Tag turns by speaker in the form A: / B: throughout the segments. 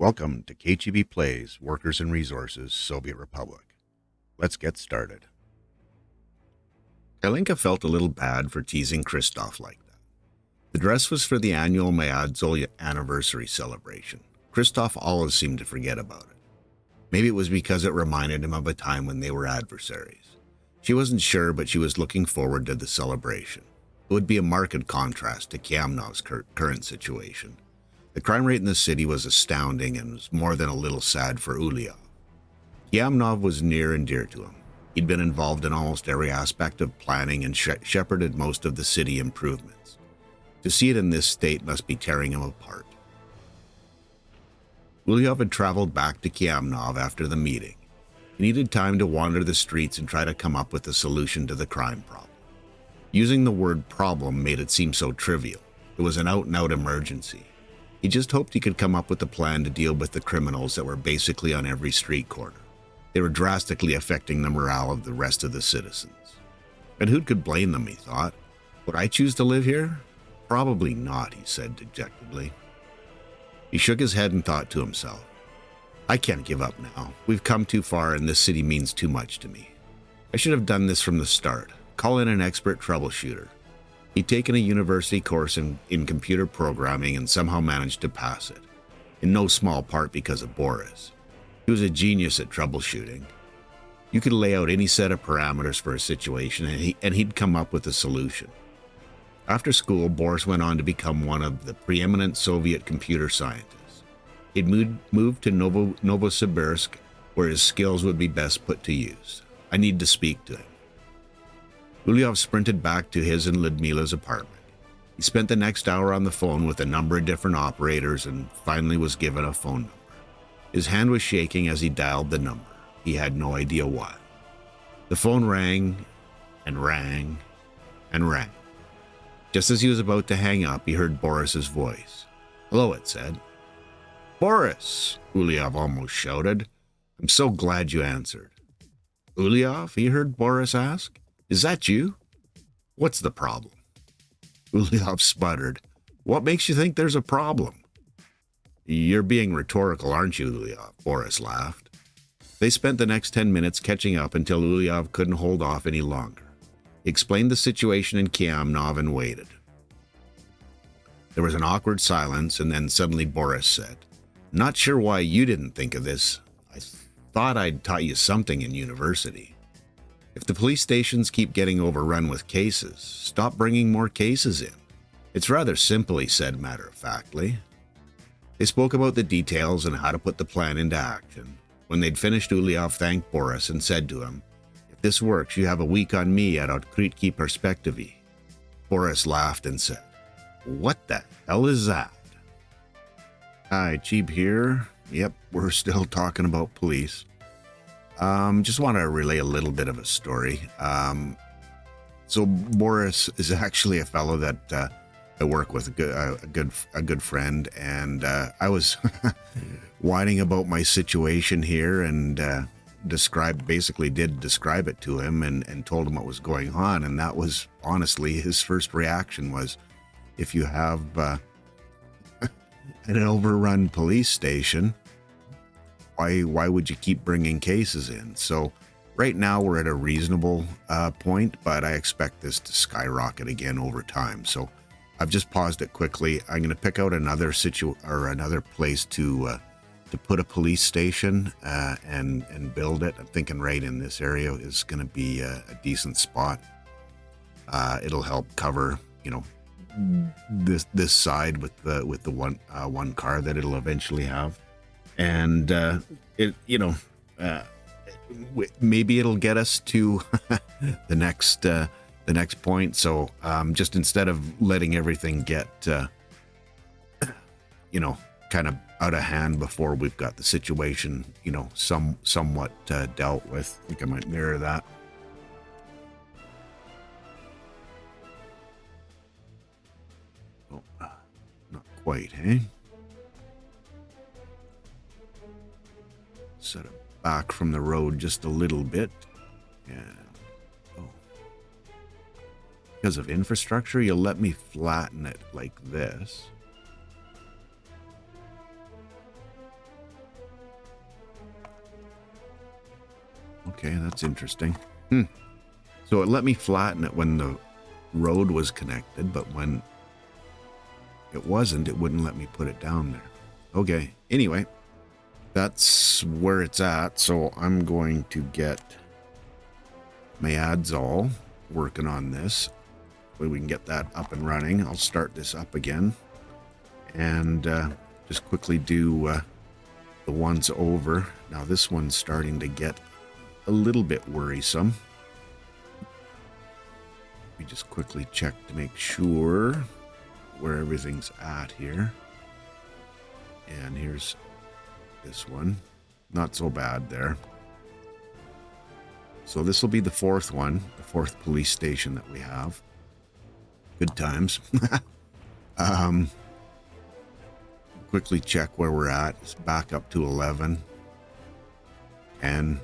A: Welcome to kcheebplays, Workers and Resources, Soviet Republic. Let's get started. Kalinka felt a little bad for teasing Christoph like that. The dress was for the annual Mayadzol anniversary celebration. Christoph always seemed to forget about it. Maybe it was because it reminded him of a time when they were adversaries. She wasn't sure, but she was looking forward to the celebration. It would be a marked contrast to Kiamnov's current situation. The crime rate in the city was astounding and was more than a little sad for Uliov. Kiamnov was near and dear to him. He'd been involved in almost every aspect of planning and shepherded most of the city improvements. To see it in this state must be tearing him apart. Uliov had traveled back to Kiamnov after the meeting. He needed time to wander the streets and try to come up with a solution to the crime problem. Using the word problem made it seem so trivial. It was an out-and-out emergency. He just hoped he could come up with a plan to deal with the criminals that were basically on every street corner. They were drastically affecting the morale of the rest of the citizens. And who could blame them, he thought. Would I choose to live here? Probably not, he said dejectedly. He shook his head and thought to himself, I can't give up now. We've come too far and this city means too much to me. I should have done this from the start. Call in an expert troubleshooter. He'd taken a university course in computer programming and somehow managed to pass it, in no small part because of Boris. He was a genius at troubleshooting. You could lay out any set of parameters for a situation and he'd come up with a solution. After school, Boris went on to become one of the preeminent Soviet computer scientists. He'd moved to Novosibirsk, where his skills would be best put to use. I need to speak to him. Uliov sprinted back to his and Ludmila's apartment. He spent the next hour on the phone with a number of different operators and finally was given a phone number. His hand was shaking as he dialed the number. He had no idea why. The phone rang and rang and rang. Just as he was about to hang up, he heard Boris's voice. Hello, it said. Boris, Uliov almost shouted. I'm so glad you answered. Uliov, he heard Boris ask. Is that you? What's the problem? Uliov sputtered. What makes you think there's a problem? You're being rhetorical, aren't you, Uliov? Boris laughed. They spent the next 10 minutes catching up until Uliov couldn't hold off any longer. He explained the situation in Kiamnov and waited. There was an awkward silence, and then suddenly Boris said, Not sure why you didn't think of this. I thought I'd taught you something in university. If the police stations keep getting overrun with cases, stop bringing more cases in. It's rather simple, he said matter-of-factly. They spoke about the details and how to put the plan into action. When they'd finished, Uliov thanked Boris and said to him, If this works, you have a week on me at Odkritki Perspektivi. Boris laughed and said, What the hell is that? Hi, Cheeb here. Yep, we're still talking about police. Just want to relay a little bit of a story. So Boris is actually a fellow that I work with, a good friend, and I was whining about my situation here and basically did describe it to him and told him what was going on, and that was honestly his first reaction was, if you have an overrun police station, why would you keep bringing cases in? So right now we're at a reasonable point, but I expect this to skyrocket again over time. So I've just paused it quickly. I'm going to pick out another place to put a police station and build it. I'm thinking right in this area is going to be a decent spot. It'll help cover, this side with the one car that it'll eventually have. And maybe it'll get us to the next point. So just instead of letting everything get kind of out of hand before we've got the situation somewhat dealt with. I think I might mirror that. Oh, not quite, hey? Set it back from the road just a little bit. And because of infrastructure, you'll let me flatten it like this. Okay, that's interesting. So it let me flatten it when the road was connected, but when it wasn't, it wouldn't let me put it down there. Okay, anyway, that's where it's at. So I'm going to get my ads all working on this. We can get that up and running. I'll start this up again and just quickly do the ones over. Now this one's starting to get a little bit worrisome. We just quickly check to make sure where everything's at here. And here's this one. Not so bad there. So this will be the fourth one, the fourth police station that we have. Good times. Quickly check where we're at. It's back up to 11. 10.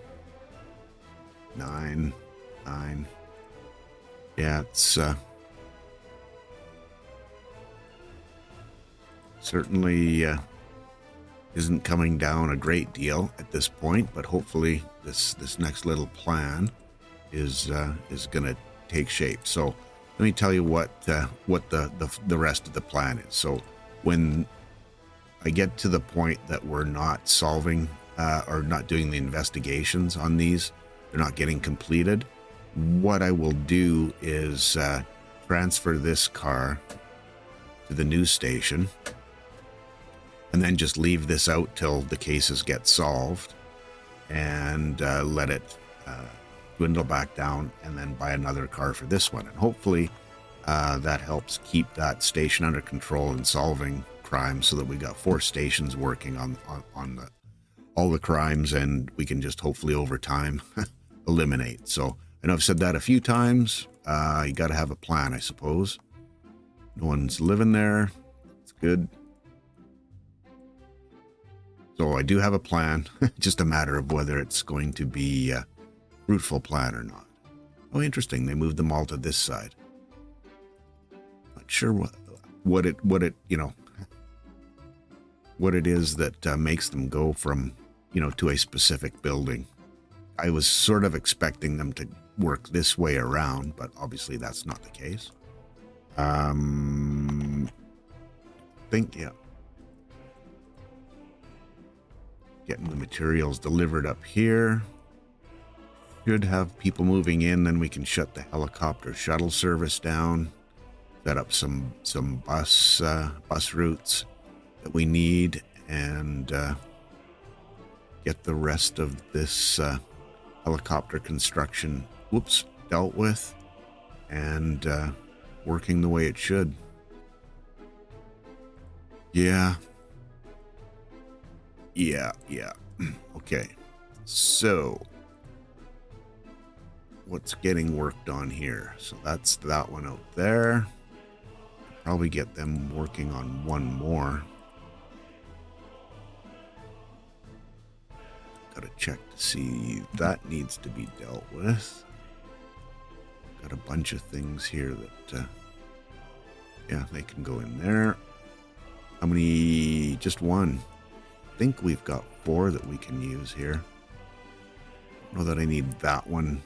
A: 9. 9. Yeah, it's certainly isn't coming down a great deal at this point, but hopefully this next little plan is going to take shape. So let me tell you what the rest of the plan is. So when I get to the point that we're not solving or not doing the investigations on these, they're not getting completed, what I will do is transfer this car to the news station and then just leave this out till the cases get solved and let it dwindle back down and then buy another car for this one. And hopefully that helps keep that station under control and solving crime so that we got 4 stations working on all the crimes, and we can just hopefully over time eliminate. So I know I've said that a few times. You got to have a plan, I suppose. No one's living there. It's good. So I do have a plan. Just a matter of whether it's going to be a fruitful plan or not. Oh, interesting. They moved them all to this side. Not sure what it is that makes them go from, to a specific building. I was sort of expecting them to work this way around, but obviously that's not the case. Yeah. Getting the materials delivered up here. Should have people moving in, then we can shut the helicopter shuttle service down. Set up some bus routes that we need, and get the rest of this helicopter construction dealt with and working the way it should. Yeah. Okay, so what's getting worked on here? So that's that one out there. Probably get them working on one more. Gotta check to see that needs to be dealt with. Got a bunch of things here that they can go in there. How many? Just one. I think we've got 4 that we can use here. Don't know that I need that one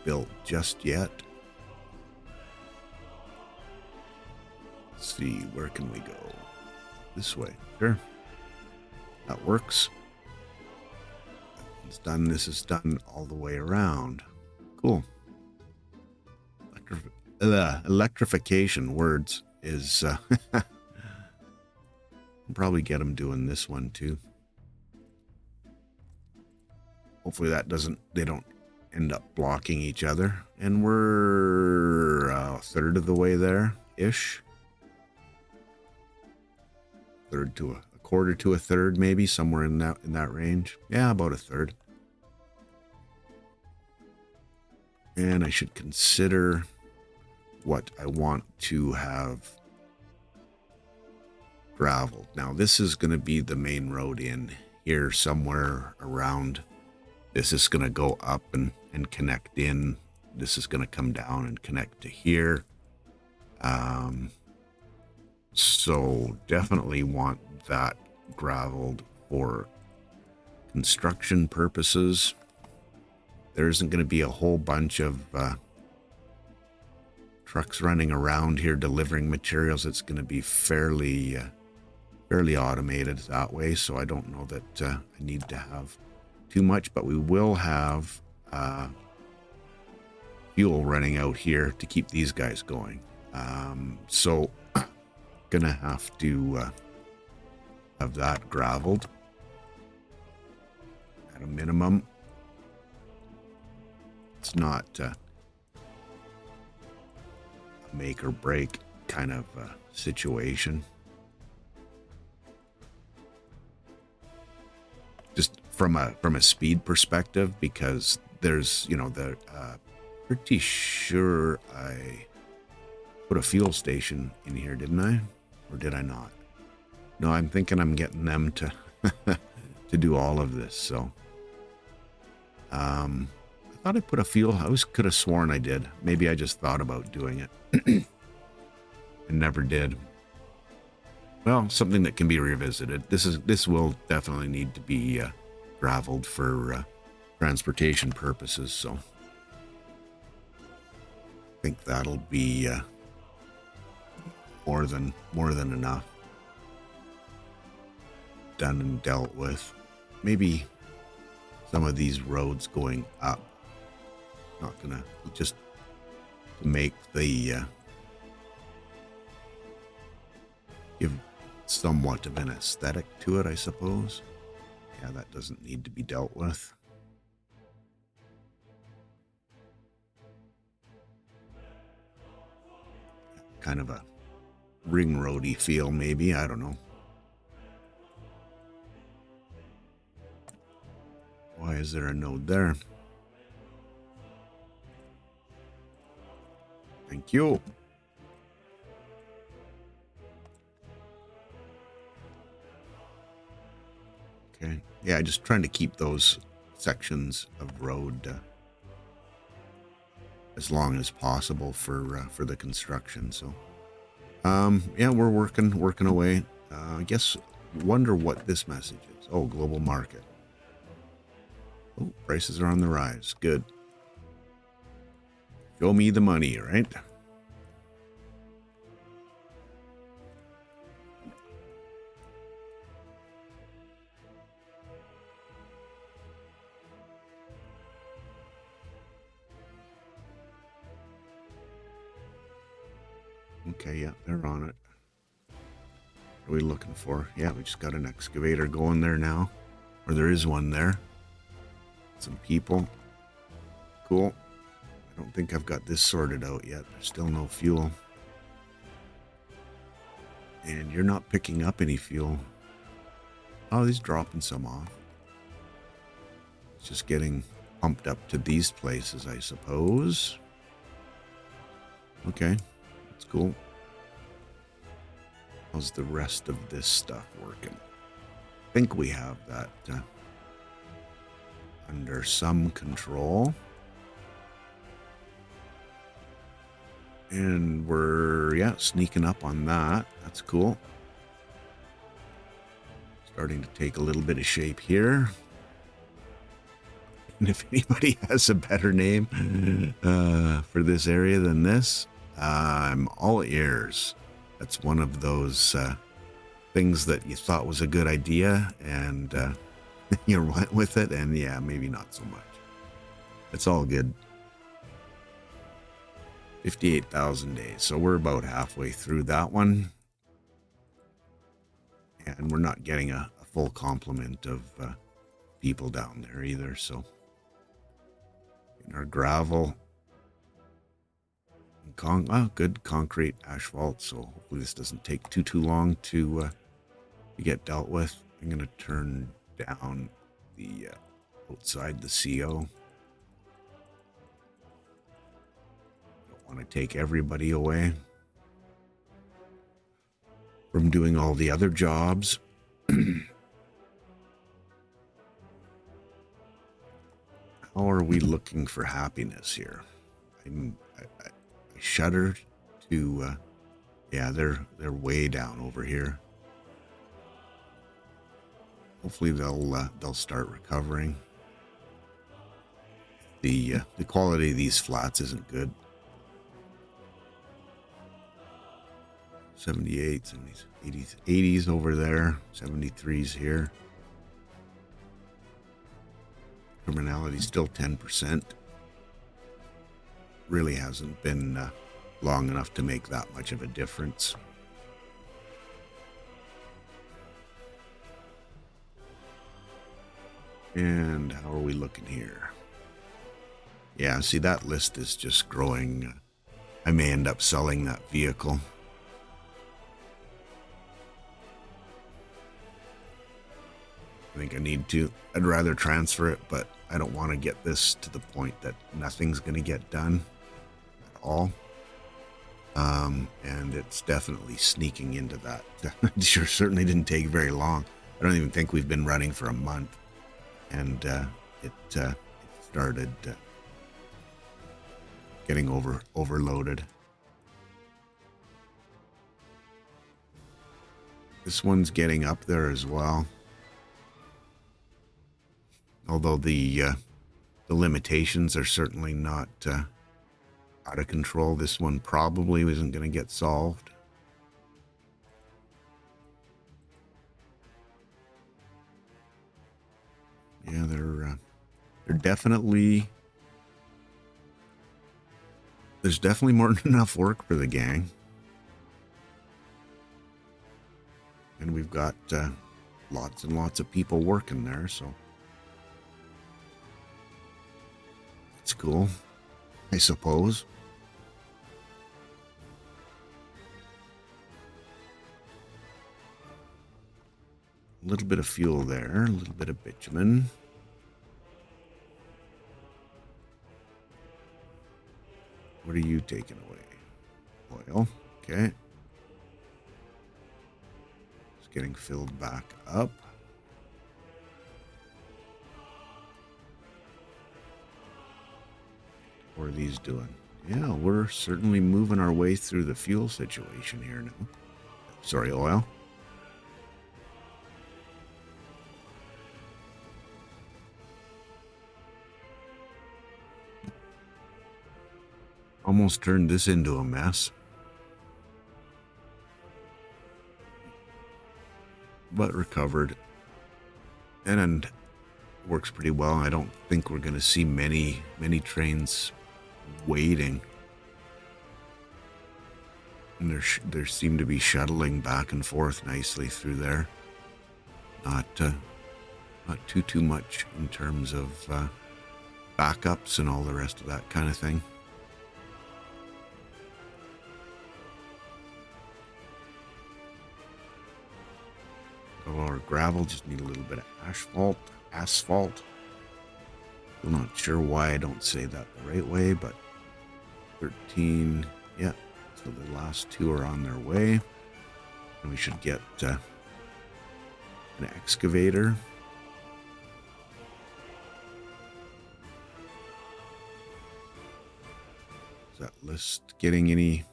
A: built just yet. Let's see, where can we go? This way. Sure. That works. That one's done. This is done all the way around. Cool. Electrification words is probably get them doing this one too. Hopefully they don't end up blocking each other. And we're a third of the way there ish. Third to a quarter to a third, maybe somewhere in that range. Yeah, about a third. And I should consider what I want to have graveled. Now this is going to be the main road in here somewhere around. This is going to go up and connect in. This is going to come down and connect to here. So definitely want that graveled for construction purposes. there isn't going to be a whole bunch of trucks running around here delivering materials. It's going to be fairly automated that way, so I don't know that I need to have too much, but we will have fuel running out here to keep these guys going. So gonna have to have that graveled at a minimum. It's not a make or break kind of situation. Just from a speed perspective, because there's, you know, the pretty sure I put a fuel station in here, didn't I? Or did I not? No, I'm thinking I'm getting them to to do all of this. So I thought I put a fuel. I could have sworn I did. Maybe I just thought about doing it and never did. Well, something that can be revisited. This will definitely need to be graveled for transportation purposes. So I think that'll be more than enough done and dealt with. Maybe some of these roads going up. Not gonna, just to make the give somewhat of an aesthetic to it, I suppose. Yeah, that doesn't need to be dealt with. Kind of a ring roady feel, maybe. I don't know. Why is there a node there? Thank you. Okay. Yeah, just trying to keep those sections of road as long as possible for the construction. So, yeah, we're working away. I guess, wonder what this message is. Oh, global market. Oh, prices are on the rise. Good. Show me the money, right? Okay, yeah, they're on it. What are we looking for? Yeah, we just got an excavator going there now. Or there is one there. Some people. Cool. I don't think I've got this sorted out yet. There's still no fuel. And you're not picking up any fuel. Oh, he's dropping some off. It's just getting pumped up to these places, I suppose. Okay, that's cool. How's the rest of this stuff working? I think we have that under some control. And we're, yeah, sneaking up on that. That's cool. Starting to take a little bit of shape here. And if anybody has a better name for this area than this, I'm all ears. That's one of those things that you thought was a good idea, and you went with it, and yeah, maybe not so much. It's all good. 58,000 days. So we're about halfway through that one. And we're not getting a full complement of people down there either. So in our gravel, good concrete asphalt. So hopefully this doesn't take too long to get dealt with. I'm going to turn down the outside the CO. Want to take everybody away from doing all the other jobs. How are we looking for happiness here? I shudder to yeah, they're way down over here. Hopefully they'll start recovering. The quality of these flats isn't good. 78s, 70s, 80s over there, 73s here. Criminality still 10%. Really hasn't been long enough to make that much of a difference. And how are we looking here? Yeah, see, that list is just growing. I may end up selling that vehicle. I think I need to. I'd rather transfer it, but I don't want to get this to the point that nothing's going to get done at all. And it's definitely sneaking into that. It certainly didn't take very long. I don't even think we've been running for a month. And it started getting overloaded. This one's getting up there as well. Although the limitations are certainly not out of control, this one probably isn't going to get solved. Yeah, they're definitely. There's definitely more than enough work for the gang, and we've got lots and lots of people working there, so it's cool, I suppose. A little bit of fuel there, a little bit of bitumen. What are you taking away? Oil. Okay. It's getting filled back up. What are these doing? Yeah, we're certainly moving our way through the fuel situation here now. Sorry, oil. Almost turned this into a mess. But recovered. And works pretty well. I don't think we're going to see many trains waiting. And there seem to be shuttling back and forth nicely through there. Not too much in terms of backups and all the rest of that kind of thing. Our gravel, just need a little bit of asphalt. I'm not sure why I don't say that the right way, but 13, yeah, so the last two are on their way. And we should get an excavator. Is that list getting any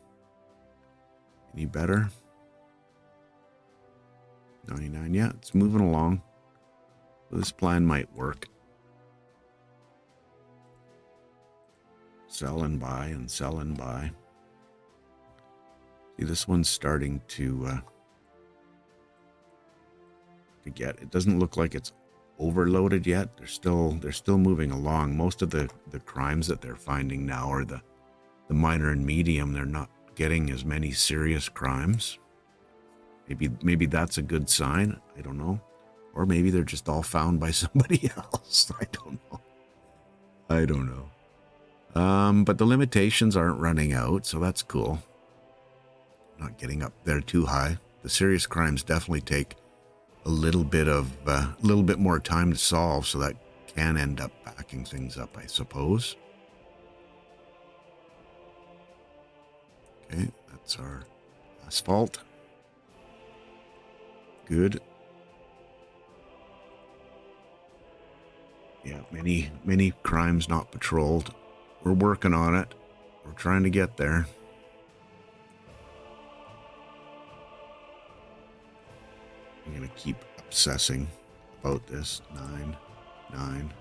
A: better? 99, yeah, it's moving along. This plan might work. Sell and buy and sell and buy. See, this one's starting to get. It doesn't look like it's overloaded yet. They're still moving along. Most of the crimes that they're finding now are the minor and medium. They're not getting as many serious crimes. Maybe that's a good sign. I don't know. Or maybe they're just all found by somebody else. I don't know. But the limitations aren't running out, so that's cool. Not getting up there too high. The serious crimes definitely take a little bit more time to solve, so that can end up backing things up, I suppose. Okay, that's our asphalt. Good. Yeah, many crimes not patrolled. We're working on it. We're trying to get there. I'm going to keep obsessing about this. 9.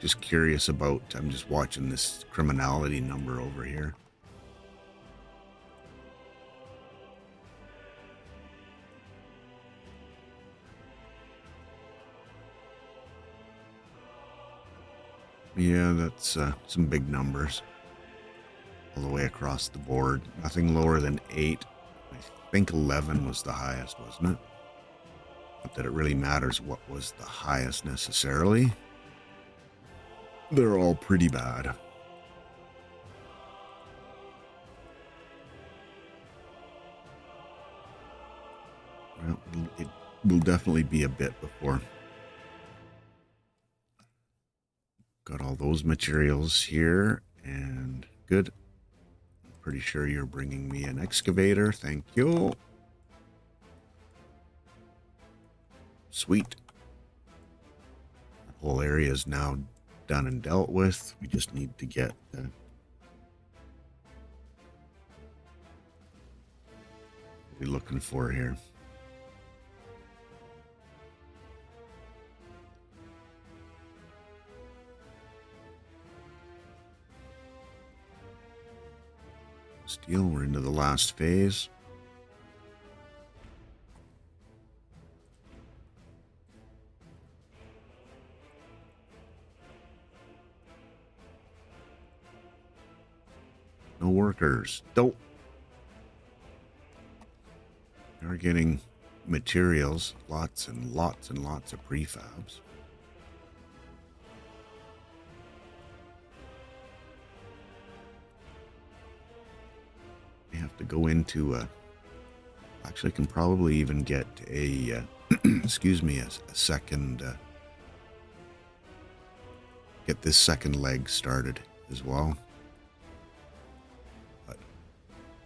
A: just curious about, I'm just watching this criminality number over here. Yeah, that's some big numbers all the way across the board. Nothing lower than 8. I think 11 was the highest, wasn't it? Not that it really matters what was the highest necessarily. They're all pretty bad. Well, it will definitely be a bit before. Got all those materials here, and good. I'm pretty sure you're bringing me an excavator. Thank you. Sweet. The whole area is now done and dealt with. We just need to get what are we looking for here? Steel, we're into the last phase. No workers. Don't. We're getting materials, lots and lots and lots of prefabs. We have to go into actually can probably even get a excuse me, a second get this second leg started as well. But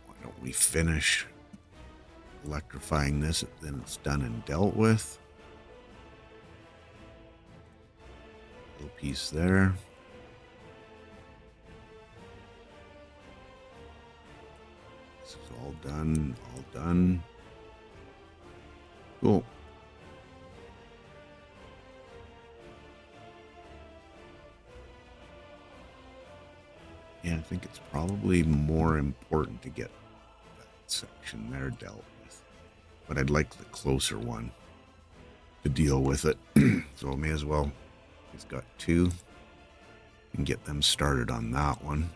A: why don't we finish electrifying this, then it's done and dealt with. Little piece there. This is all done, all done. Cool. Yeah, I think it's probably more important to get that section there dealt with. But I'd like the closer one to deal with it. So I may as well. He's got 2. And get them started on that one.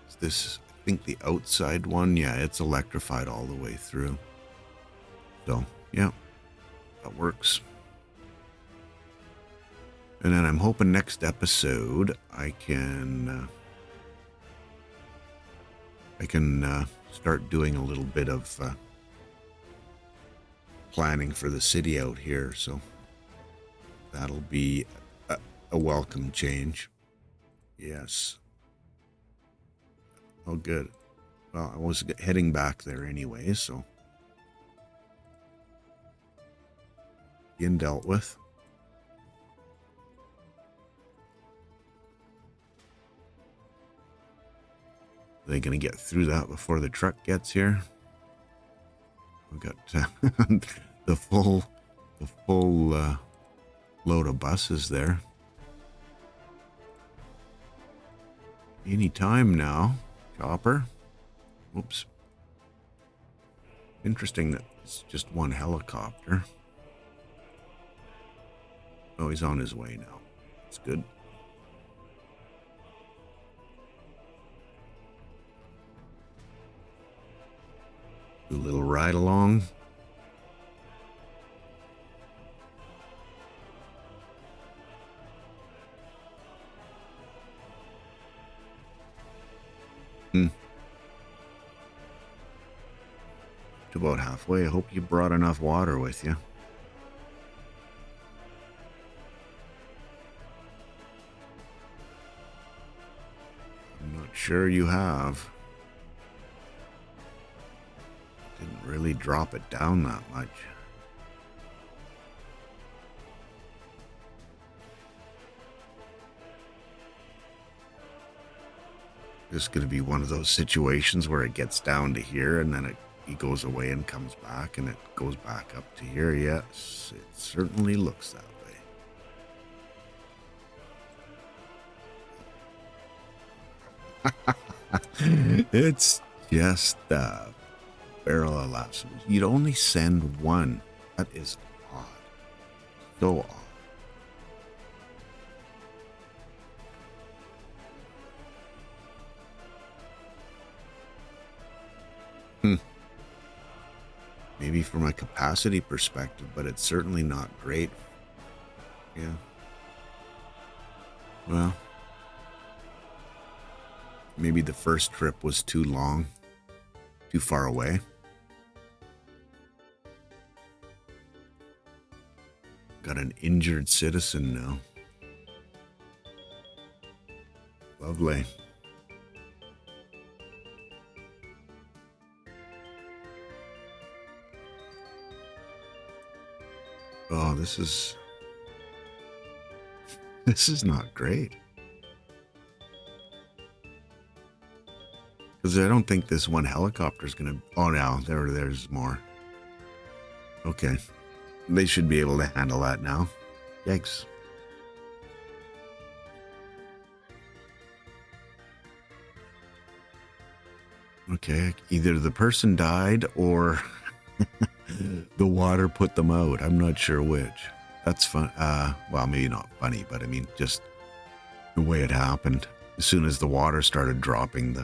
A: Is this, I think the outside one, yeah, it's electrified all the way through. So, yeah, that works. And then I'm hoping next episode I can start doing a little bit of planning for the city out here. So that'll be a welcome change. Yes. Oh, good. Well, I was heading back there anyway, so being dealt with. Are they going to get through that before the truck gets here? We've got the full load of buses there. Any time now, chopper. Oops. Interesting that it's just one helicopter. Oh, he's on his way now. That's good. Do a little ride along. To about halfway. I hope you brought enough water with you. I'm not sure you have. Didn't really drop it down that much. This is going to be one of those situations where it gets down to here and then he goes away and comes back and it goes back up to here. Yes, it certainly looks that way. It's just a barrel of laughs. You'd only send one. That is odd. So odd. Maybe from a capacity perspective, but it's certainly not great. Yeah. Well, maybe the first trip was too long, too far away. Got an injured citizen now. Lovely. Oh, this is not great. Because I don't think this one helicopter is going to... Oh, no, there's more. Okay. They should be able to handle that now. Yikes. Okay, either the person died or the water put them out. I'm not sure which. That's fun. Well, maybe not funny, but I mean, just the way it happened. As soon as the water started dropping,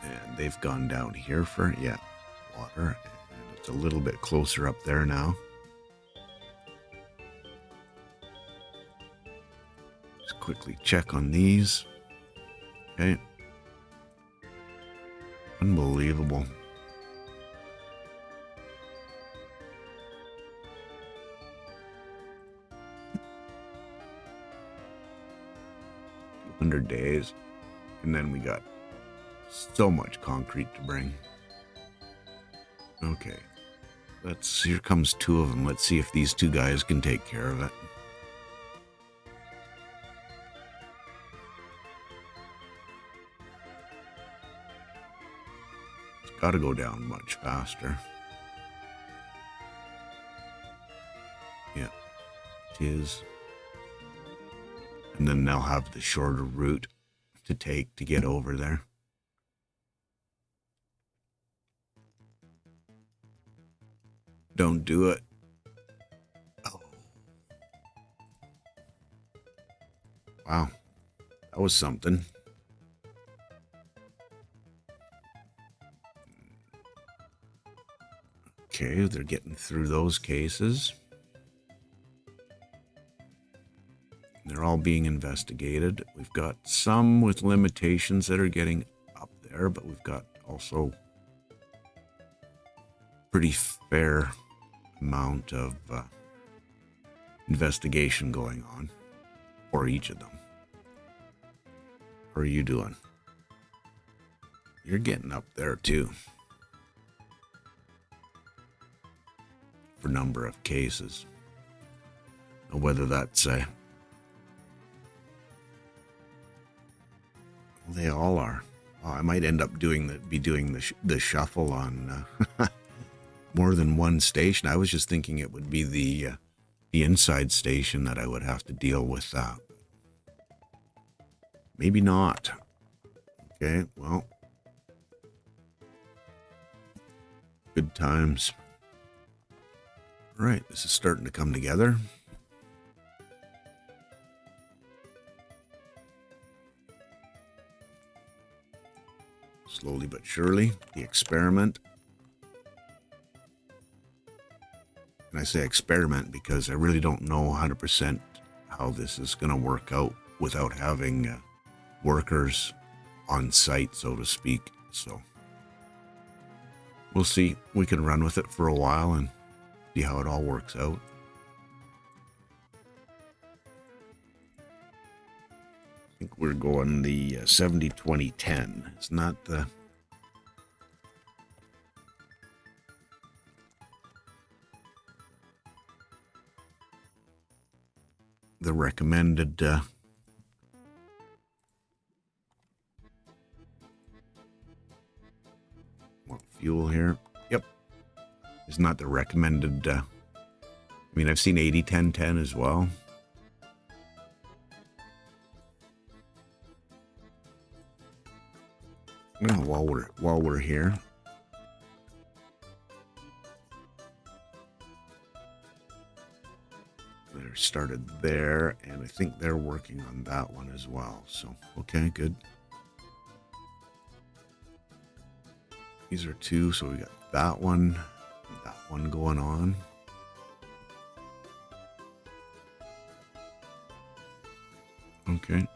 A: and they've gone down here for, yeah, water. And it's a little bit closer up there now. Just quickly check on these. Okay. Unbelievable. Days, and then we got so much concrete to bring. Okay, here comes two of them. Let's see if these two guys can take care of it. It's got to go down much faster. Yeah, it is. And then they'll have the shorter route to take to get over there. Don't do it. Oh. Wow. That was something. Okay, they're getting through those cases. They're all being investigated. We've got some with limitations that are getting up there, but we've got also pretty fair amount of investigation going on for each of them. How are you doing? You're getting up there too. For number of cases. Whether that's they all are. Oh, I might end up doing the shuffle on more than one station. I was just thinking it would be the inside station that I would have to deal with that. Maybe not. Okay, well, good times. All right, this is starting to come together. Slowly but surely, the experiment. And I say experiment because I really don't know 100% how this is going to work out without having workers on site, so to speak. So we'll see. We can run with it for a while and see how it all works out. I think we're going the 70-20-10. It's not the recommended more fuel here. Yep. Isn't that the recommended? I mean, I've seen 80-10-10 as well. Well, while we're here, they're started there, and I think they're working on that one as well. So, okay, good. These are two, so we got that one going on. Okay.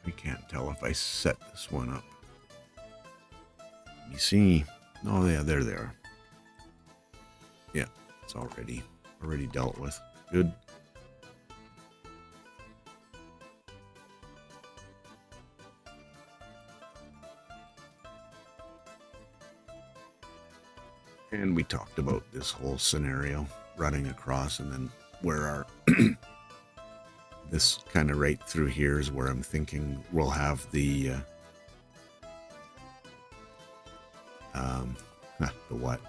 A: I can't tell if I set this one up. Let me see. Oh yeah, they're there. Yeah, it's already dealt with. Good. And we talked about this whole scenario running across, and then where our this kind of right through here is where I'm thinking we'll have the what?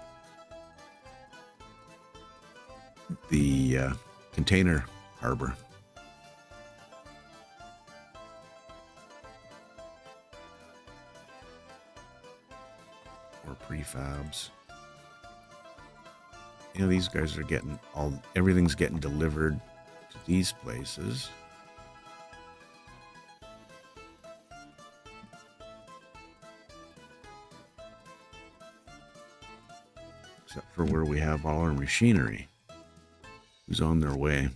A: The container harbor. Or prefabs. You know, these guys are getting everything's getting delivered to these places. Except for where we have all our machinery. Who's on their way?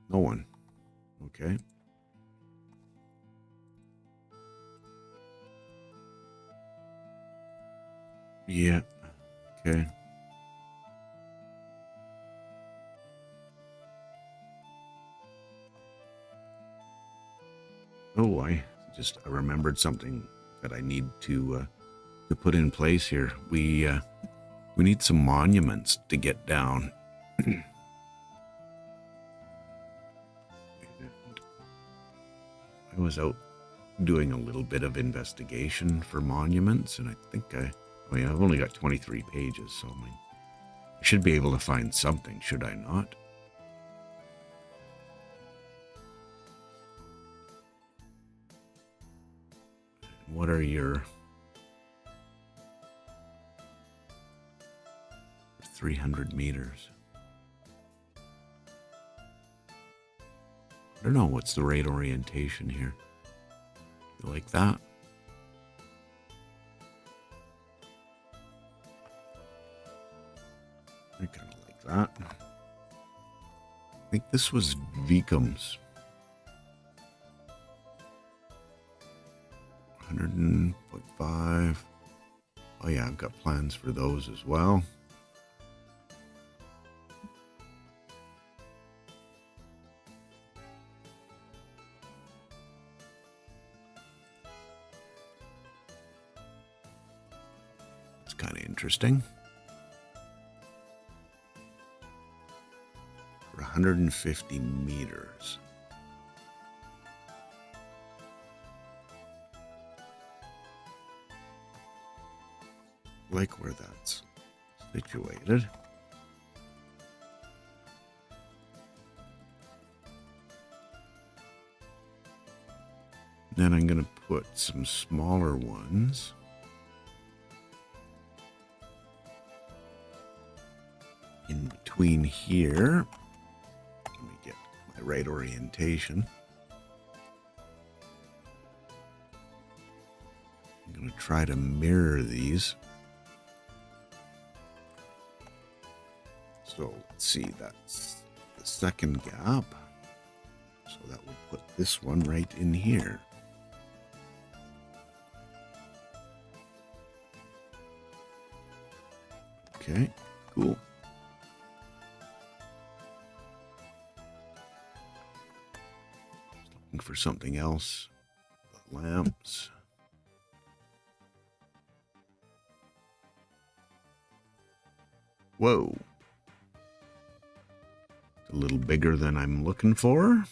A: No one. Okay. Yeah. Okay. Oh, I remembered something that I need to put in place here. We need some monuments to get down. I was out doing a little bit of investigation for monuments, and I think I've only got 23 pages, so I should be able to find something, should I not? What are your 300 meters? I don't know, what's the right orientation here? You like that? I kind of like that. I think this was Vicum's. 100.5. Oh yeah, I've got plans for those as well. It's kind of interesting. For 150 meters. Like where that's situated. Then I'm going to put some smaller ones in between here. Let me get my right orientation. I'm going to try to mirror these. So let's see, that's the second gap. So that would put this one right in here. Okay, cool. Just looking for something else. The lamps. Whoa. A little bigger than I'm looking for.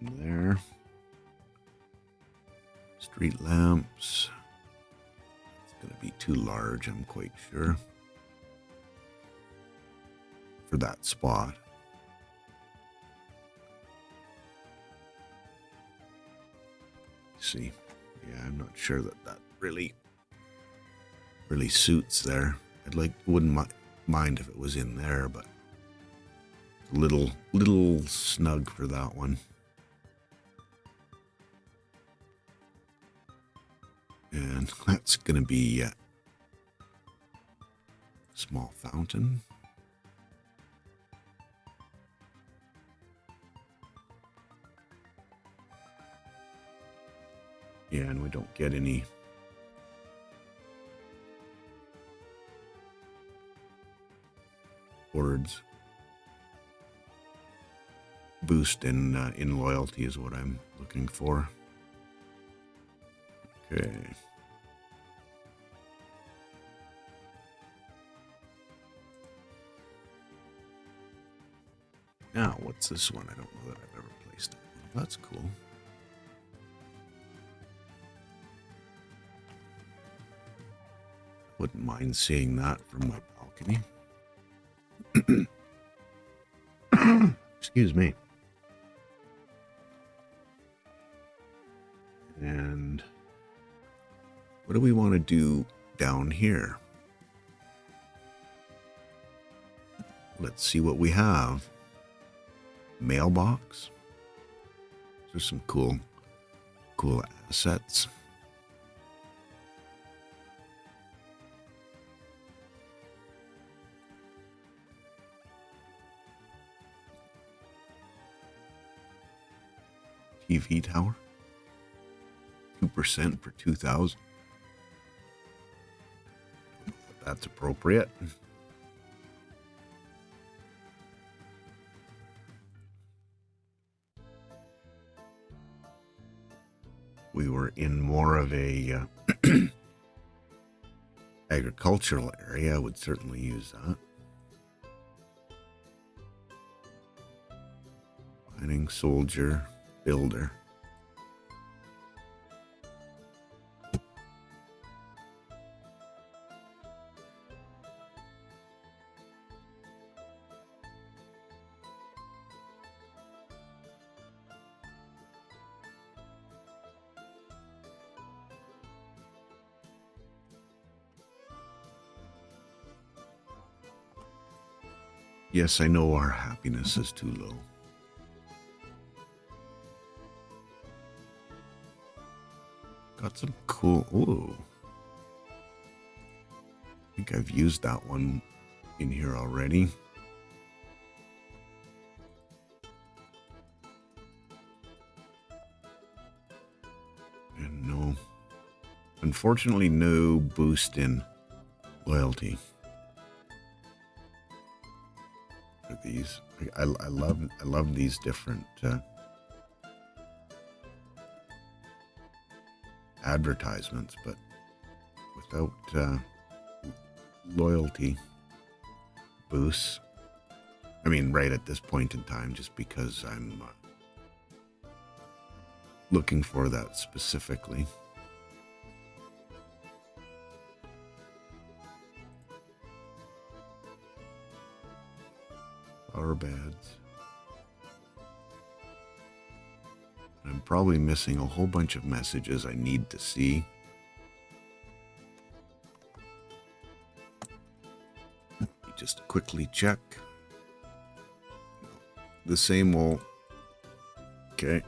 A: there. Street lamps. It's going to be too large, I'm quite sure, for that spot. See, yeah, I'm not sure that really suits there. Wouldn't mind if it was in there, but a little snug for that one. And that's gonna be a small fountain. Yeah, and we don't get any words. Boost in loyalty is what I'm looking for. Okay. Now, what's this one? I don't know that I've ever placed that one. That's cool. Wouldn't mind seeing that from my balcony. Excuse me. And what do we want to do down here? Let's see what we have. Mailbox. There's some cool assets. TV tower. 2% for 2,000. That's appropriate. We were in more of a agricultural area. I would certainly use that. Mining, soldier, builder. Yes, I know our happiness is too low. Got some cool... Ooh. I think I've used that one in here already. And no... Unfortunately, no boost in loyalty. These I love these different advertisements, but without loyalty boosts, I mean, right at this point in time, just because I'm looking for that specifically. Flower beds. I'm probably missing a whole bunch of messages I need to see. Just quickly check. The same old. Okay.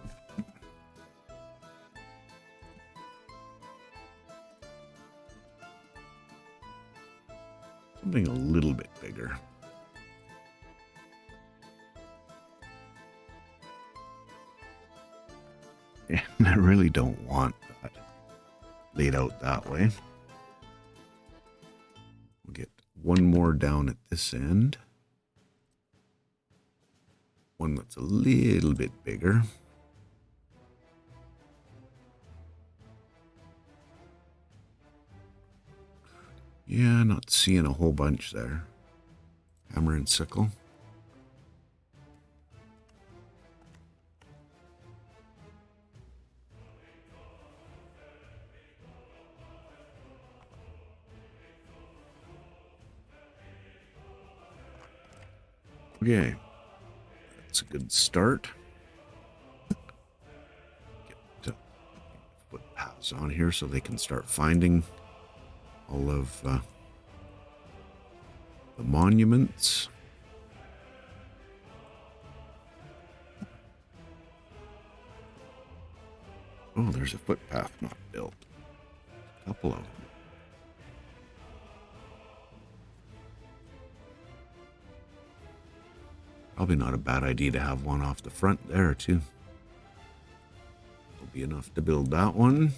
A: Something a little bit bigger. And I really don't want that laid out that way. We'll get one more down at this end. One that's a little bit bigger. Yeah, not seeing a whole bunch there. Hammer and sickle. Okay, that's a good start. Get footpaths on here so they can start finding all of the monuments. Oh, there's a footpath not built. A couple of them. Probably not a bad idea to have one off the front there, too. Will be enough to build that one.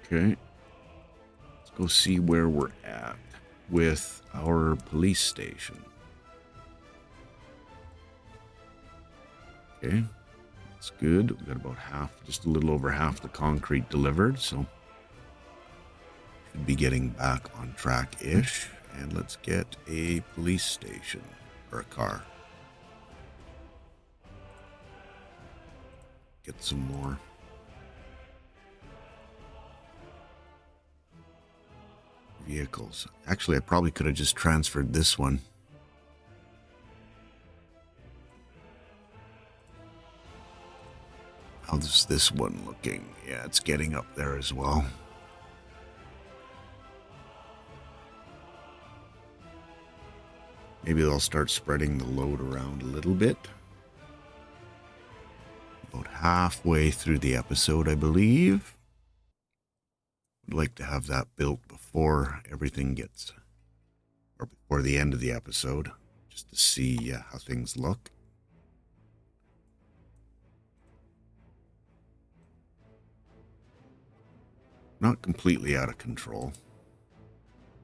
A: Okay. Let's go see where we're at with our police station. Okay. That's good. We got about half, just a little over half the concrete delivered, so should be getting back on track-ish. And let's get a police station or a car. Get some more. Vehicles. Actually, I probably could have just transferred this one. How's this one looking? Yeah, it's getting up there as well. Maybe they'll start spreading the load around a little bit. About halfway through the episode, I believe. I'd like to have that built before everything gets, or before the end of the episode, just to see how things look. Not completely out of control.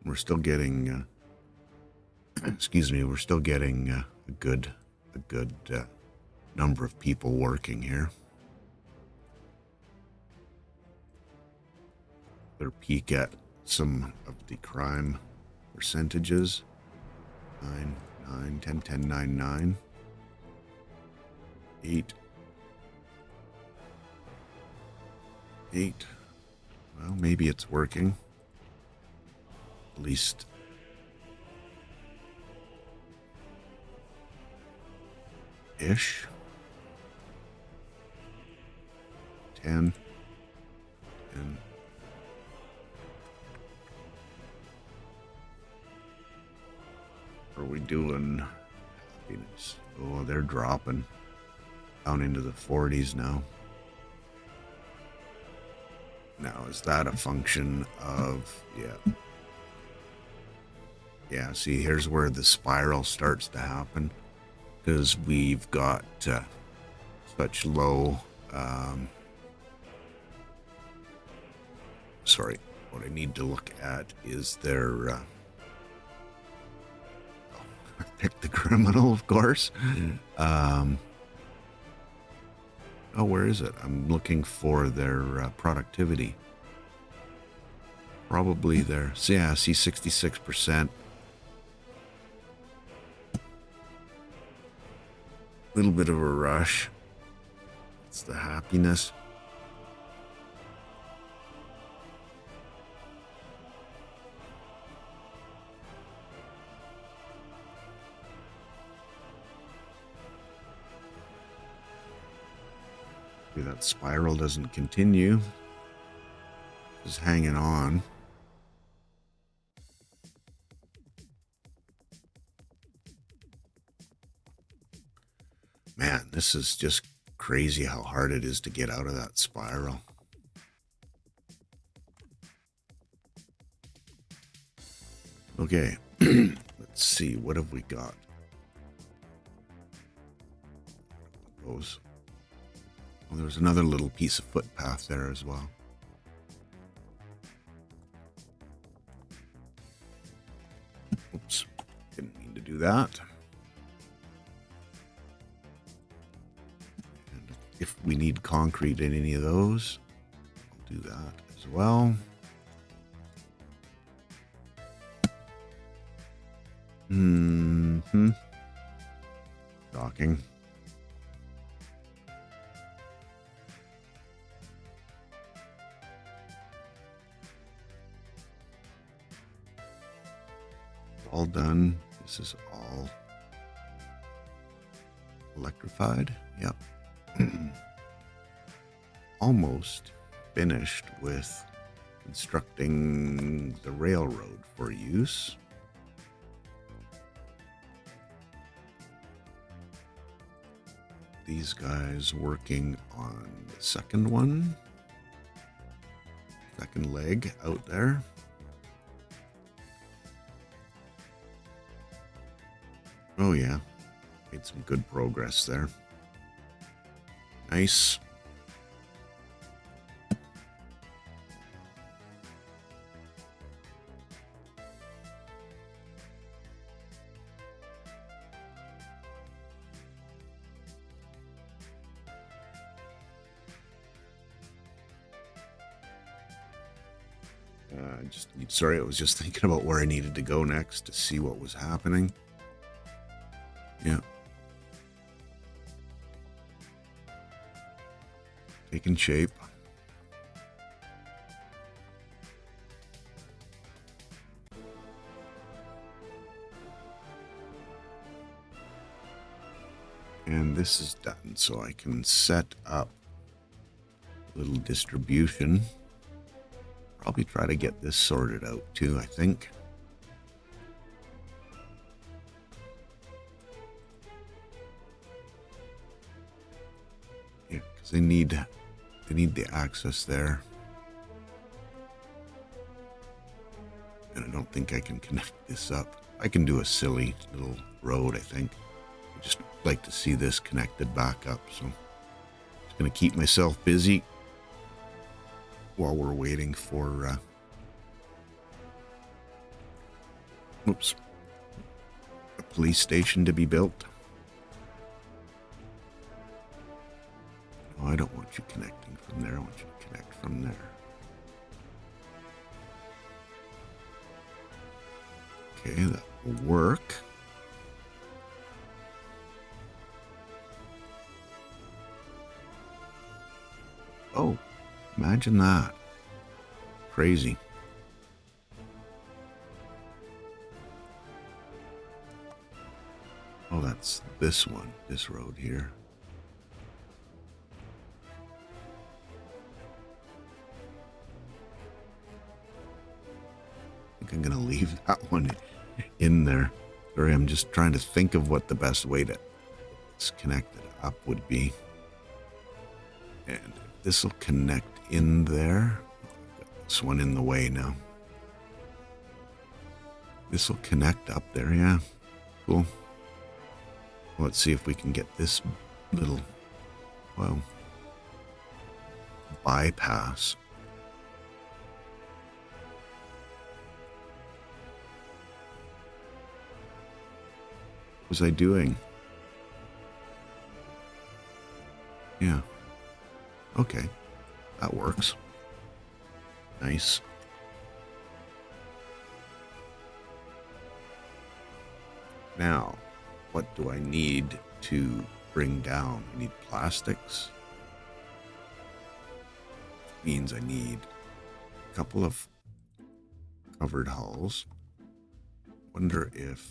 A: We're still getting, excuse me, we're still getting a good number of people working here. Better peek at some of the crime percentages. 9, 9, 10, 10, 9, 9. 8. 8. Well, maybe it's working. At least. Ish. 10. 10. What are we doing? Happiness. Oh, they're dropping down into the 40s now. Now, is that a function of, yeah, see, here's where the spiral starts to happen, because we've got such low, sorry, what I need to look at is their, I picked the criminal, of course. Oh, where is it? I'm looking for their productivity. Probably there. So yeah, I see 66%. Little bit of a rush. It's the happiness. That spiral doesn't continue. Just hanging on. Man, this is just crazy how hard it is to get out of that spiral. Okay, let's see. What have we got? Those. Well, there's another little piece of footpath there as well. Oops, didn't mean to do that. And if we need concrete in any of those, I'll do that as well. Docking. all done. This is all electrified. Yep. Almost finished with constructing the railroad for use. These guys working on the second one. Second leg out there. Oh yeah, made some good progress there. Nice. Sorry, I was just thinking about where I needed to go next to see what was happening. Yeah. Taking shape. And this is done, so I can set up a little distribution. Probably try to get this sorted out too, I think. Yeah, because they need the access there. And I don't think I can connect this up. I can do a silly little road, I think. I just like to see this connected back up, so I'm just gonna keep myself busy while we're waiting for a police station to be built. Oh, I don't want you connecting from there. I want you to connect from there. Okay, that will work. Oh, imagine that. Crazy. Oh, that's this one, this road here. I think I'm gonna leave that one in there. Sorry, I'm just trying to think of what the best way to connect it up would be. And this will connect in there. I've got this one in the way now. This will connect up there, yeah. Cool. Let's see if we can get this little, well, bypass. What was I doing? Yeah. Okay. That works. Nice. Now, what do I need to bring down? I need plastics. Which means I need a couple of covered hulls. Wonder if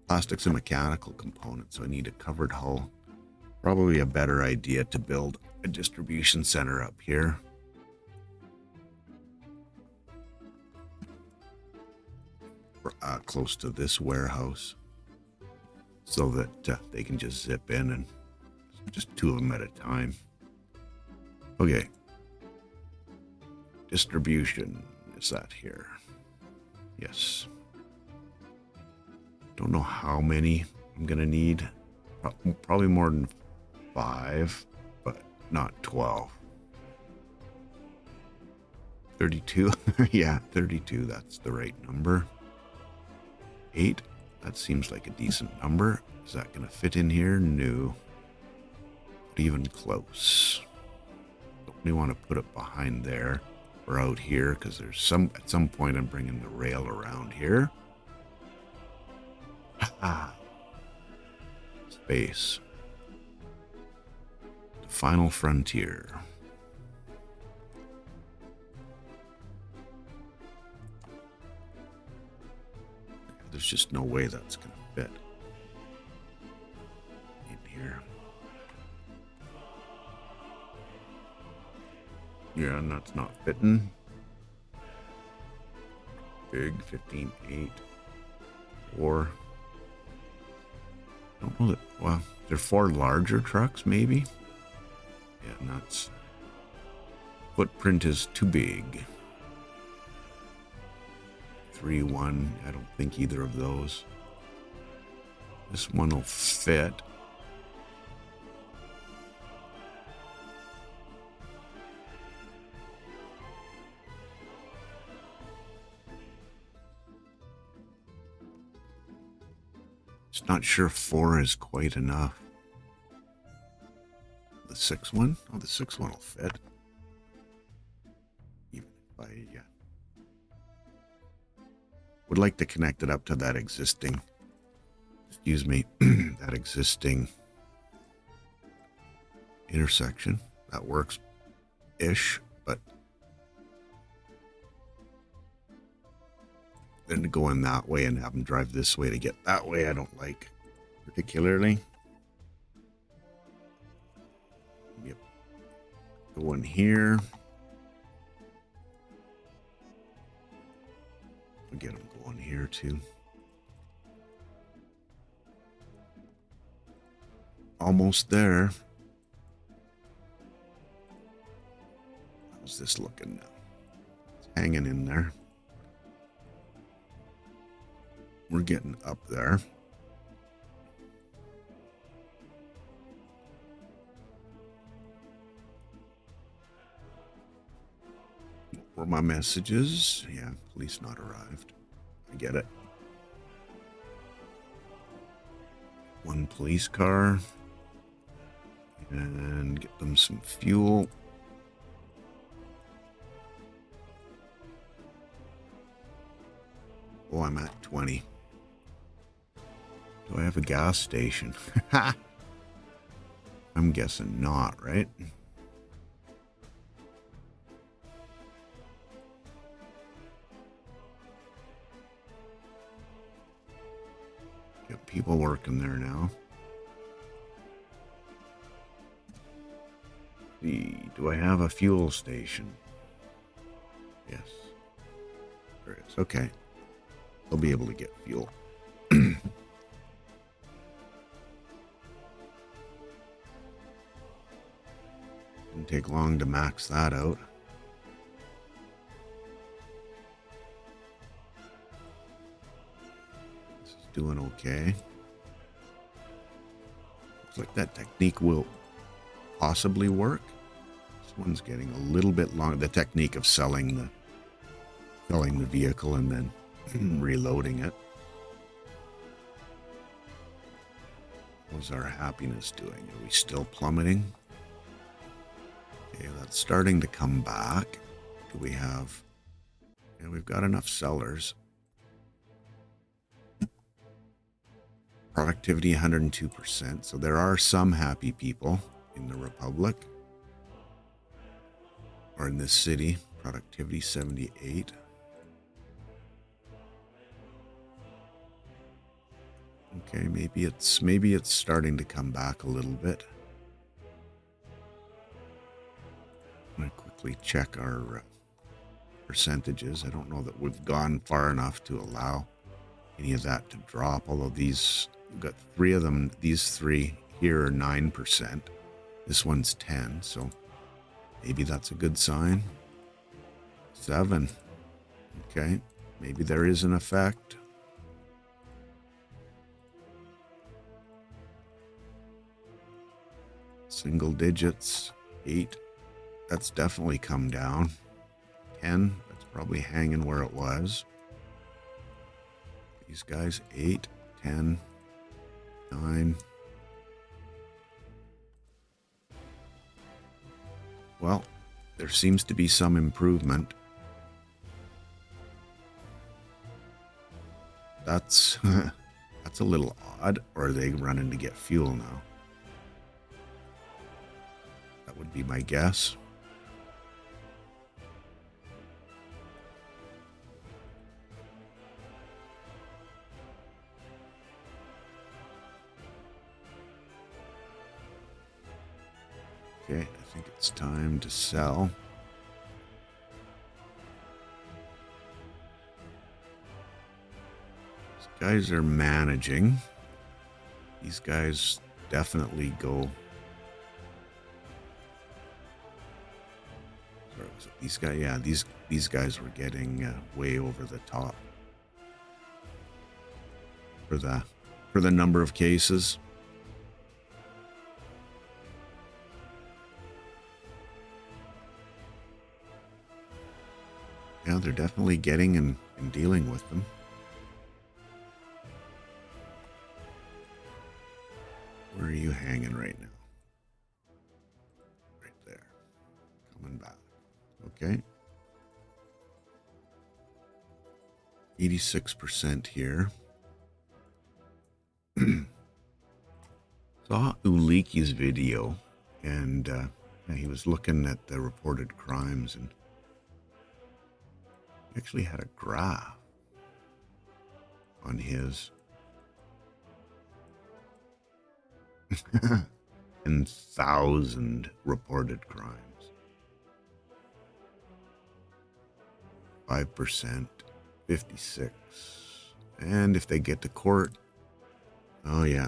A: plastic's a mechanical component, so I need a covered hull. Probably a better idea to build a distribution center up here. Close to this warehouse, so that they can just zip in, and just two of them at a time. Okay. Distribution, is that here? Yes. Don't know how many I'm gonna need. Probably more than 5, but not 12. 32. Yeah, 32, that's the right number. 8, that seems like a decent number. Is that gonna fit in here? No. Not even close. Don't really want to put it behind there or out here, because there's at some point I'm bringing the rail around here. Space. The final frontier. There's just no way that's going to fit in here. Yeah, and that's not fitting. Big 15.8 or I don't know that. Well, they're 4 larger trucks, maybe. Yeah, and that's footprint is too big. 3.1. I don't think either of those. This one will fit. Just not sure 4 is quite enough. The 6 one? Oh, the 6 one will fit. Even if I would like to connect it up to that existing, excuse me, that existing intersection. That works-ish, but then to go in that way and have them drive this way to get that way, I don't like particularly. Yep. Go in here. I'll get them going here too. Almost there. How's this looking now? It's hanging in there. We're getting up there. Were my messages? Yeah, police not arrived. I get it. 1 police car. And get them some fuel. Oh, I'm at 20. Do I have a gas station? I'm guessing not, right? Got people working there now. Do I have a fuel station? Yes. There is. Okay. They'll be able to get fuel. Didn't take long to max that out. This is doing okay. Looks like that technique will possibly work. This one's getting a little bit long. The technique of selling the vehicle and then reloading it. How's our happiness doing? Are we still plummeting? Okay, that's starting to come back. Do we have... Yeah, we've got enough sellers. Productivity 102%. So there are some happy people in the Republic. Or in this city. Productivity 78. Okay, maybe it's starting to come back a little bit. I'm going to quickly check our percentages. I don't know that we've gone far enough to allow any of that to drop, although we've got 3 of them. These 3 here are 9%. This one's 10, so maybe that's a good sign. 7. Okay, maybe there is an effect. Single digits. 8. That's definitely come down. 10. That's probably hanging where it was. These guys, 8, 10, 9. Well, there seems to be some improvement. That's that's a little odd. Or are they running to get fuel now? That would be my guess. Okay, I think it's time to sell. These guys are managing. These guys definitely go. Sorry, was it these guys? Yeah, these guys were getting way over the top for the number of cases. Yeah, they're definitely getting and dealing with them. Where are you hanging right now? Right there. Coming back. Okay. 86% here. Saw Uliki's video, and he was looking at the reported crimes, and he actually had a graph on his 10,000 reported crimes. 5%, 56. And if they get to court, oh yeah.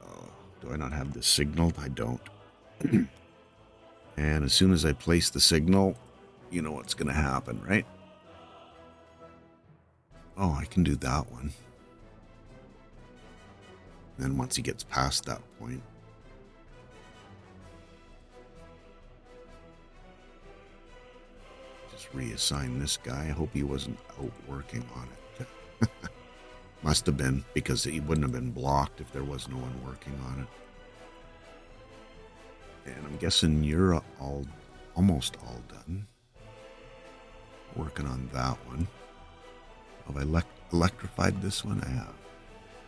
A: Oh, do I not have the signal? I don't. And as soon as I place the signal, you know what's going to happen, right? Oh, I can do that one. Then once he gets past that point, just reassign this guy. I hope he wasn't out working on it. Must have been, because he wouldn't have been blocked if there was no one working on it. And I'm guessing you're almost all done. Working on that one. Have I electrified this one? I have.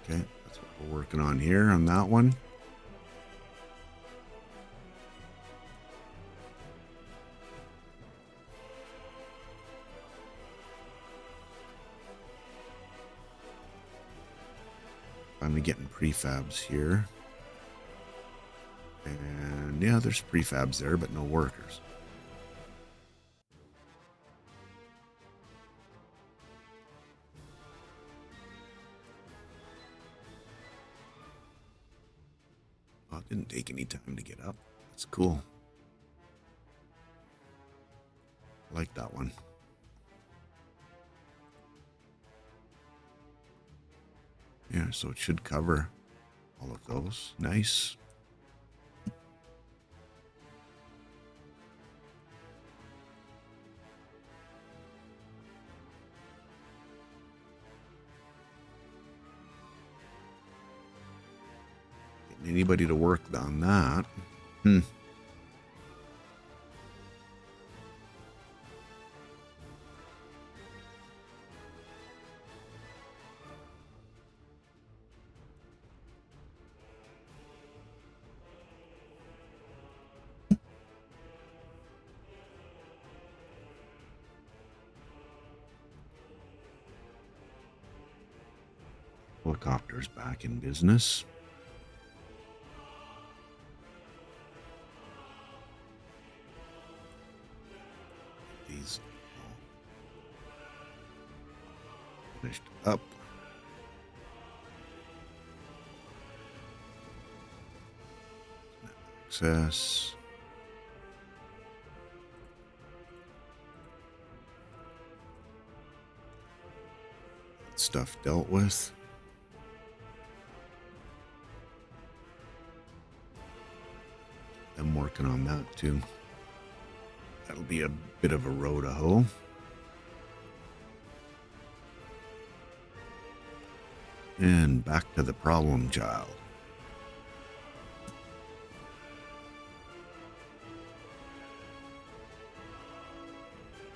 A: Okay, that's what we're working on here on that one. Finally getting prefabs here. And yeah, there's prefabs there, but no workers. Oh, it didn't take any time to get up. That's cool. I like that one. Yeah, so it should cover all of those. Nice. Getting anybody to work on that. Helicopter's back in business. These all finished up. Access. Stuff dealt with. I'm working on that too. That'll be a bit of a row to hoe. And back to the problem child.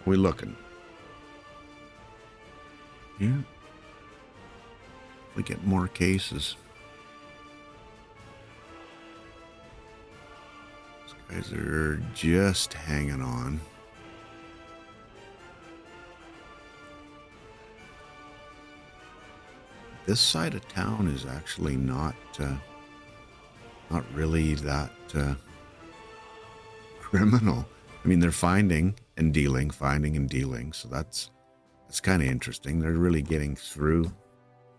A: We looking. Yeah. We get more cases. These guys are just hanging on. this side of town is actually not really that criminal. I mean, they're finding and dealing, so that's kind of interesting. They're really getting through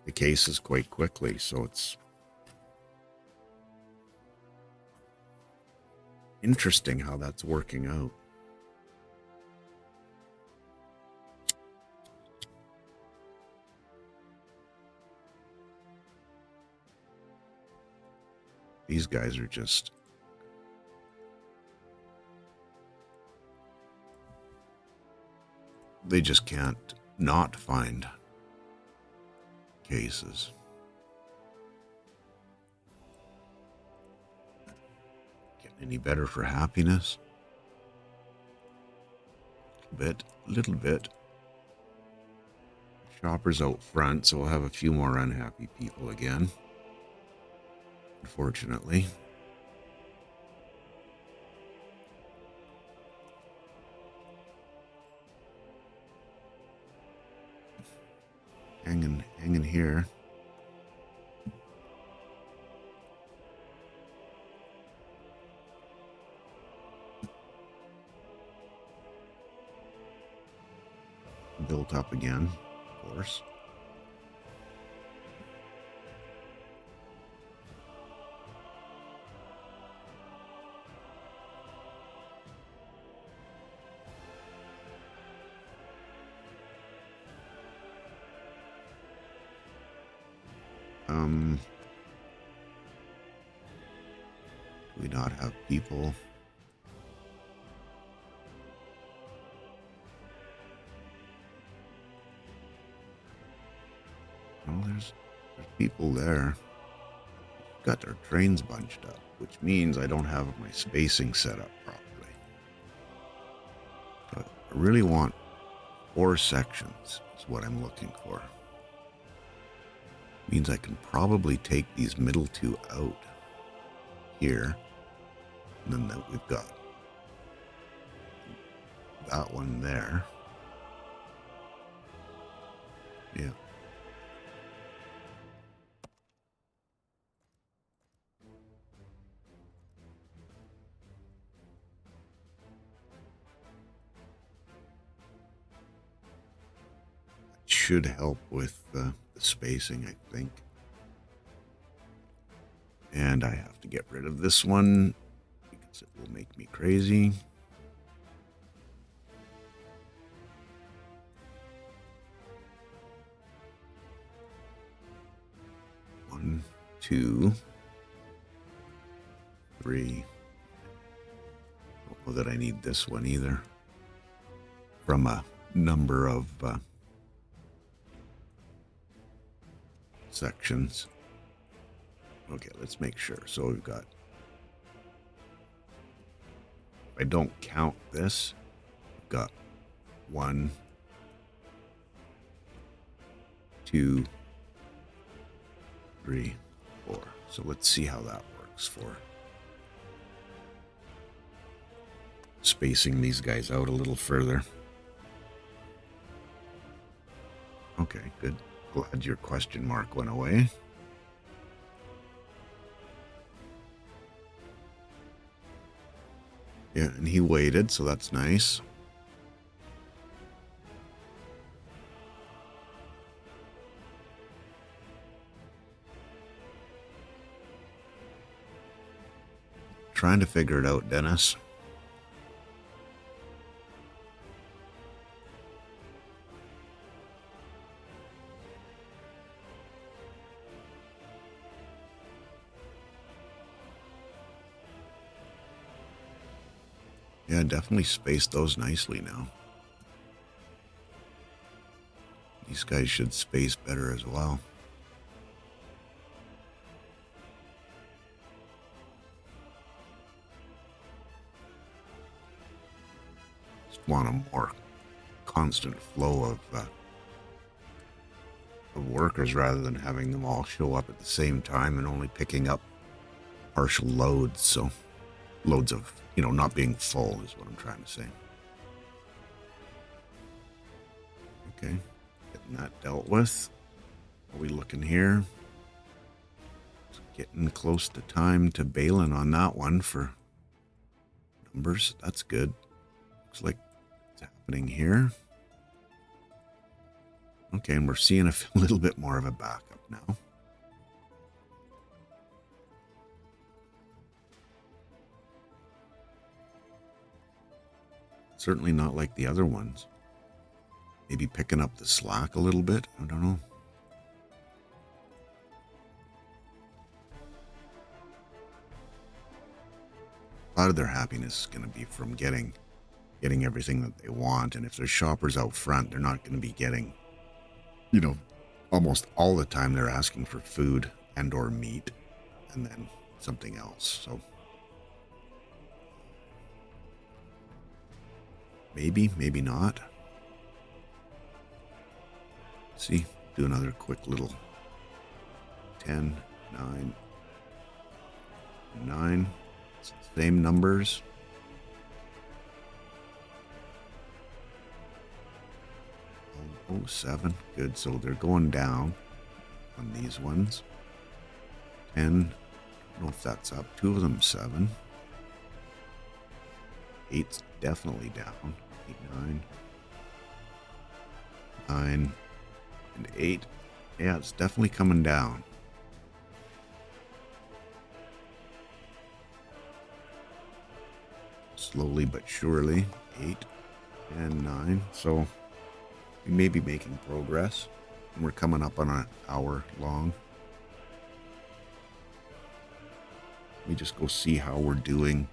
A: the cases quite quickly, so it's interesting how that's working out. These guys are just... they just can't not find cases. Getting any better for happiness? Little bit. Shoppers out front, so we'll have a few more unhappy people again. Unfortunately. Hanging here. Built up again, of course. Do we not have people? Well, there's people there. Got their trains bunched up, which means I don't have my spacing set up properly. But I really want 4 sections is what I'm looking for. Means I can probably take these middle 2 out here, and then that we've got that one there. Yeah. Should help with the spacing, I think. And I have to get rid of this one because it will make me crazy. One, 2, 3. Don't know that I need this one either. From a number of sections. Okay, let's make sure. So we've got, if I don't count this, we've got 1, 2, 3, 4. So let's see how that works for spacing these guys out a little further. Okay, good. Glad your question mark went away. Yeah, and he waited, so that's nice. Trying to figure it out, Dennis. Yeah, definitely spaced those nicely now. These guys should space better as well. Just want a more constant flow of workers rather than having them all show up at the same time and only picking up partial loads. So loads of, not being full is what I'm trying to say. Okay, getting that dealt with. Are we looking here? It's getting close to time to bailing on that one for numbers. That's good. Looks like it's happening here. Okay, and we're seeing a little bit more of a backup now. Certainly not like the other ones. Maybe picking up the slack a little bit. I don't know. A lot of their happiness is going to be from getting everything that they want. And if there's shoppers out front, they're not going to be getting, almost all the time they're asking for food and or meat and then something else. So maybe not. See, do another quick little 10, 9, 9. It's the same numbers. Oh, 7. Good. So they're going down on these ones. 10. I don't know if that's up. 2 of them 7. 8's definitely down. 8, 9. 9 and 8. Yeah, it's definitely coming down. Slowly but surely. 8 and 9. So we may be making progress. And we're coming up on an hour long. Let me just go see how we're doing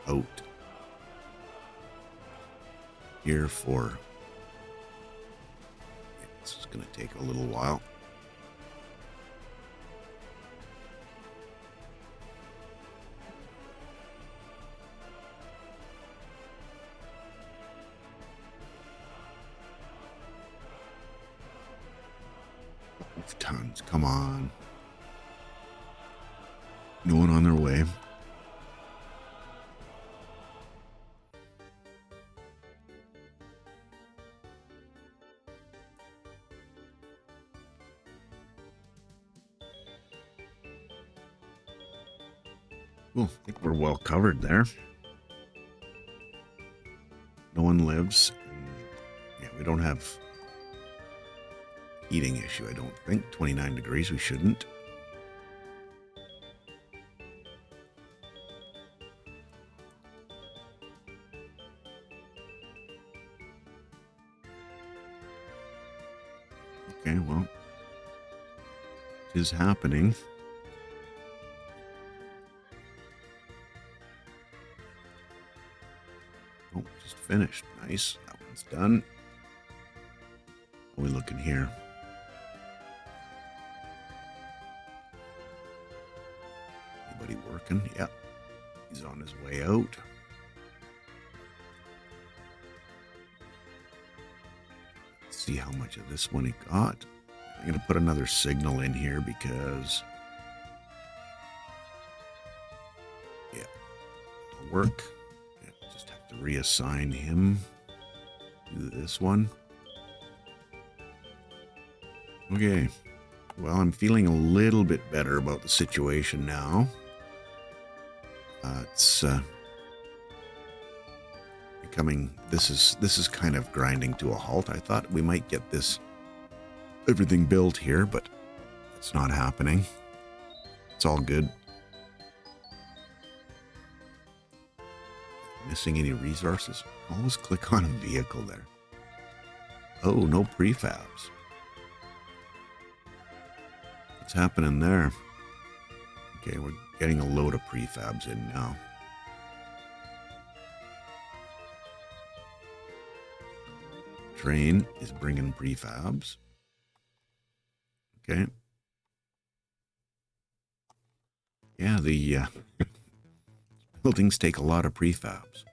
A: out here for... This is going to take a little while. Tons, come on. No one on their way. Well, I think we're well covered there. No one lives. Yeah, we don't have heating issue, I don't think. 29 degrees, we shouldn't. Okay, well, it is happening. Oh, just finished. Nice. That one's done. What are we looking here? Anybody working? Yep. He's on his way out. Let's see how much of this one he got. I'm going to put another signal in here because... Yeah. It'll work. Yeah, just have to reassign him to this one. Okay. Well, I'm feeling a little bit better about the situation now. It's becoming... This is kind of grinding to a halt. I thought we might get everything built here, but it's not happening. It's all good. Missing any resources? Always click on a vehicle there. Oh, no prefabs. What's happening there? Okay, we're getting a load of prefabs in now. Train is bringing prefabs. Okay. Yeah, the buildings take a lot of prefabs.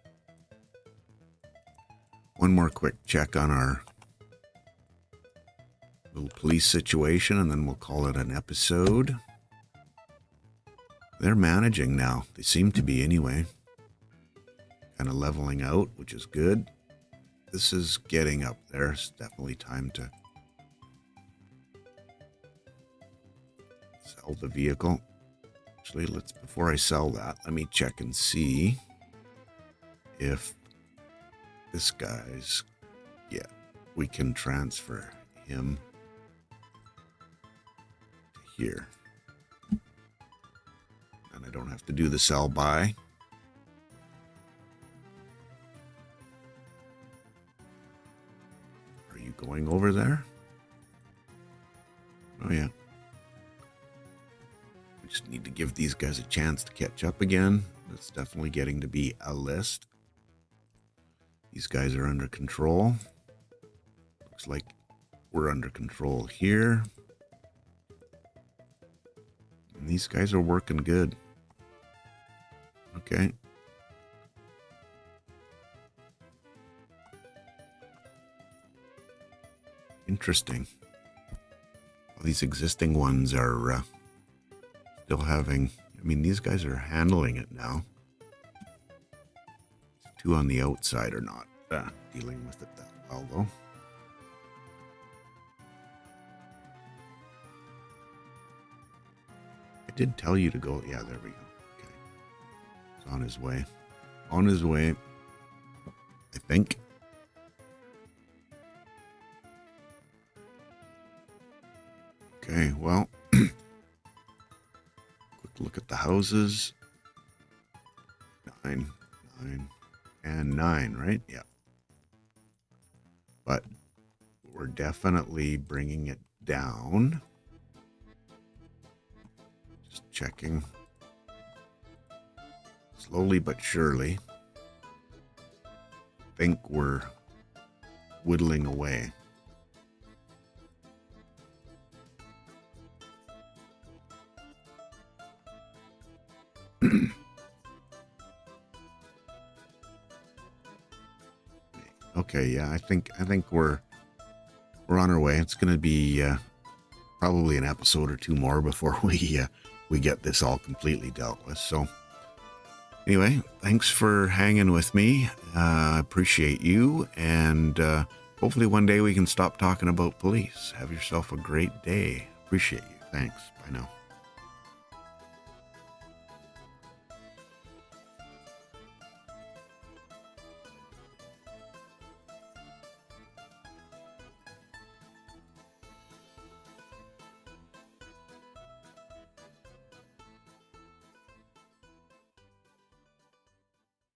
A: One more quick check on our little police situation, and then we'll call it an episode. They're managing now. They seem to be anyway. Kind of leveling out, which is good. This is getting up there. It's definitely time to Sell the vehicle. Actually, before I sell that, let me check and see if this guy's, yeah, we can transfer him to here. And I don't have to do the sell by. Are you going over there? Oh, yeah. We just need to give these guys a chance to catch up again. That's definitely getting to be a list. These guys are under control. Looks like we're under control here. And these guys are working good. Okay. Interesting. All these existing ones are still having, I mean, these guys are handling it now. Two on the outside are not dealing with it that well, though. I did tell you to go. Yeah, there we go. Okay. It's on his way. On his way, I think. Okay, well, quick look at the houses. 9, 9, and 9, right? Yeah. But we're definitely bringing it down. Just checking. Slowly but surely. I think we're whittling away. Okay, yeah, I think we're on our way. It's going to be probably an episode or two more before we get this all completely dealt with. So anyway, thanks for hanging with me. I appreciate you, and hopefully one day we can stop talking about police. Have yourself a great day. Appreciate you. Thanks. Bye now.